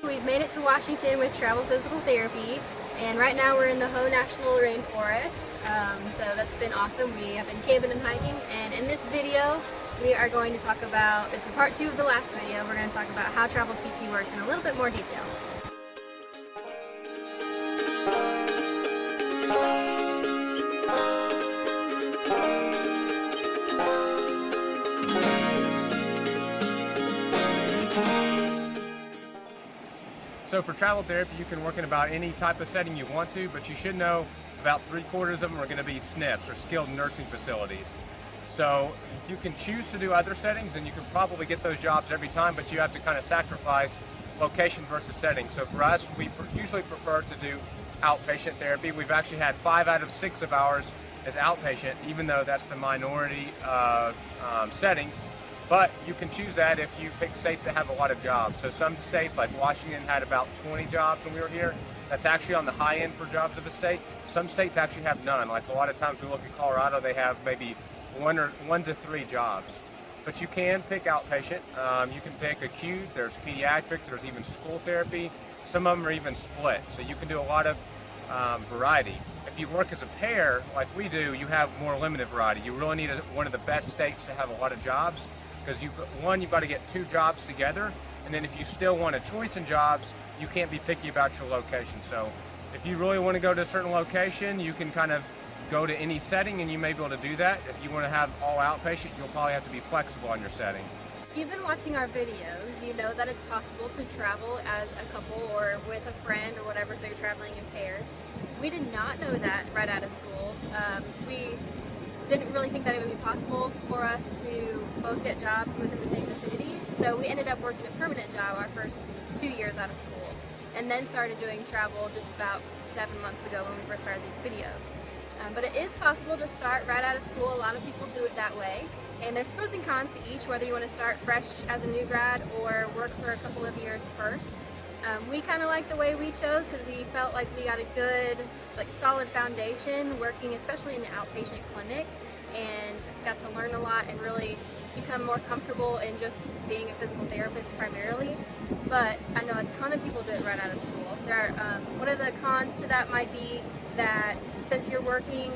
We've made it to Washington with travel physical therapy, and right now we're in the Hoh National Rainforest, so that's been awesome. We have been camping and hiking, and in this video we are going to talk about, this is part 2 of the last video, we're going to talk about how travel PT works in a little bit more detail. So for travel therapy, you can work in about any type of setting you want to, but you should know about 3/4 of them are going to be SNFs, or skilled nursing facilities. So you can choose to do other settings, and you can probably get those jobs every time, but you have to kind of sacrifice location versus setting. So for us, we usually prefer to do outpatient therapy. We've actually had 5 out of 6 of ours as outpatient, even though that's the minority of settings. But you can choose that if you pick states that have a lot of jobs. So some states like Washington had about 20 jobs when we were here. That's actually on the high end for jobs of a state. Some states actually have none. Like a lot of times we look at Colorado, they have maybe 1 to 3 jobs. But you can pick outpatient. You can pick acute, there's pediatric, there's even school therapy. Some of them are even split. So you can do a lot of variety. If you work as a pair, like we do, you have more limited variety. You really need one of the best states to have a lot of jobs. Because you've got to get 2 jobs together, and then if you still want a choice in jobs, you can't be picky about your location. So if you really want to go to a certain location, you can kind of go to any setting, and you may be able to do that. If you want to have all outpatient, you'll probably have to be flexible on your setting. If you've been watching our videos, you know that it's possible to travel as a couple or with a friend or whatever, so you're traveling in pairs. We did not know that right out of school. We didn't really think that it would be possible for us to both get jobs within the same vicinity. So we ended up working a permanent job our first 2 years out of school, and then started doing travel just about 7 months ago when we first started these videos. But it is possible to start right out of school. A lot of people do it that way. And there's pros and cons to each, whether you want to start fresh as a new grad or work for a couple of years first. We kind of like the way we chose because we felt like we got a good, solid foundation working, especially in the outpatient clinic, and got to learn a lot and really become more comfortable in just being a physical therapist primarily. But I know a ton of people do it right out of school. One of the cons to that might be that since you're working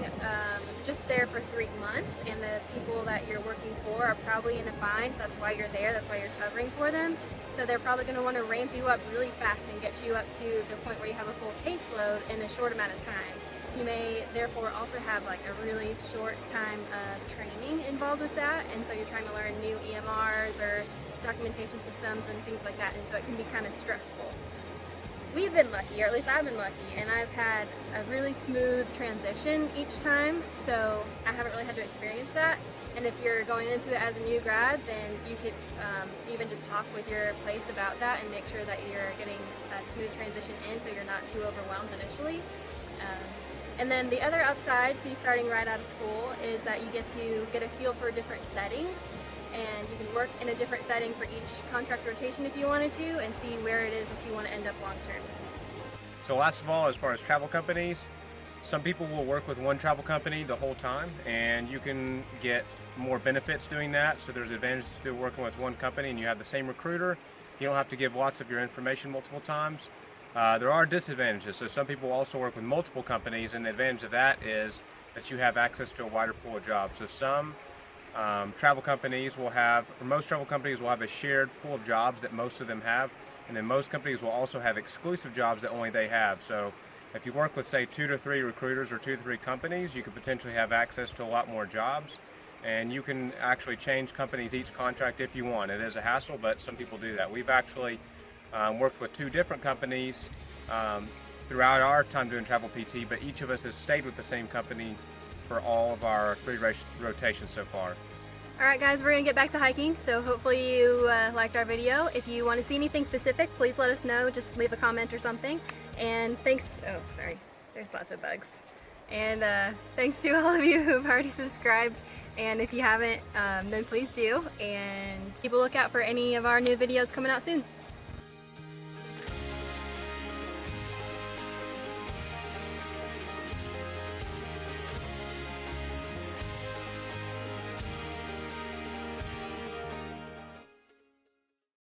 just there for 3 months, and the people that you're working for are probably in a bind, that's why you're there, that's why you're covering for them. So they're probably going to want to ramp you up really fast and get you up to the point where you have a full caseload in a short amount of time. You may therefore also have a really short time of training involved with that, and so you're trying to learn new EMRs or documentation systems and things like that, and so it can be kind of stressful. We've been lucky, or at least I've been lucky, and I've had a really smooth transition each time, so I haven't really had to experience that. And if you're going into it as a new grad, then you could even just talk with your place about that and make sure that you're getting a smooth transition in so you're not too overwhelmed initially. And then the other upside to starting right out of school is that you get to get a feel for different settings, and you can work in a different setting for each contract rotation if you wanted to, and see where it is that you want to end up long term. So last of all, as far as travel companies, some people will work with one travel company the whole time, and you can get more benefits doing that. So there's advantages to working with one company, and you have the same recruiter. You don't have to give lots of your information multiple times. There are disadvantages. So some people also work with multiple companies, and the advantage of that is that you have access to a wider pool of jobs. So some travel companies will have, or most travel companies will have a shared pool of jobs that most of them have, and then most companies will also have exclusive jobs that only they have. So if you work with, say, 2 to 3 recruiters or 2 to 3 companies, you could potentially have access to a lot more jobs, and you can actually change companies each contract if you want. It is a hassle, but some people do that. We've actually worked with 2 different companies throughout our time doing travel PT, but each of us has stayed with the same company for all of our 3 rotations so far. Alright guys, we're going to get back to hiking, so hopefully you liked our video. If you want to see anything specific, please let us know. Just leave a comment or something. And thanks, oh sorry, there's lots of bugs. And thanks to all of you who've already subscribed, and if you haven't, then please do. And keep a lookout for any of our new videos coming out soon.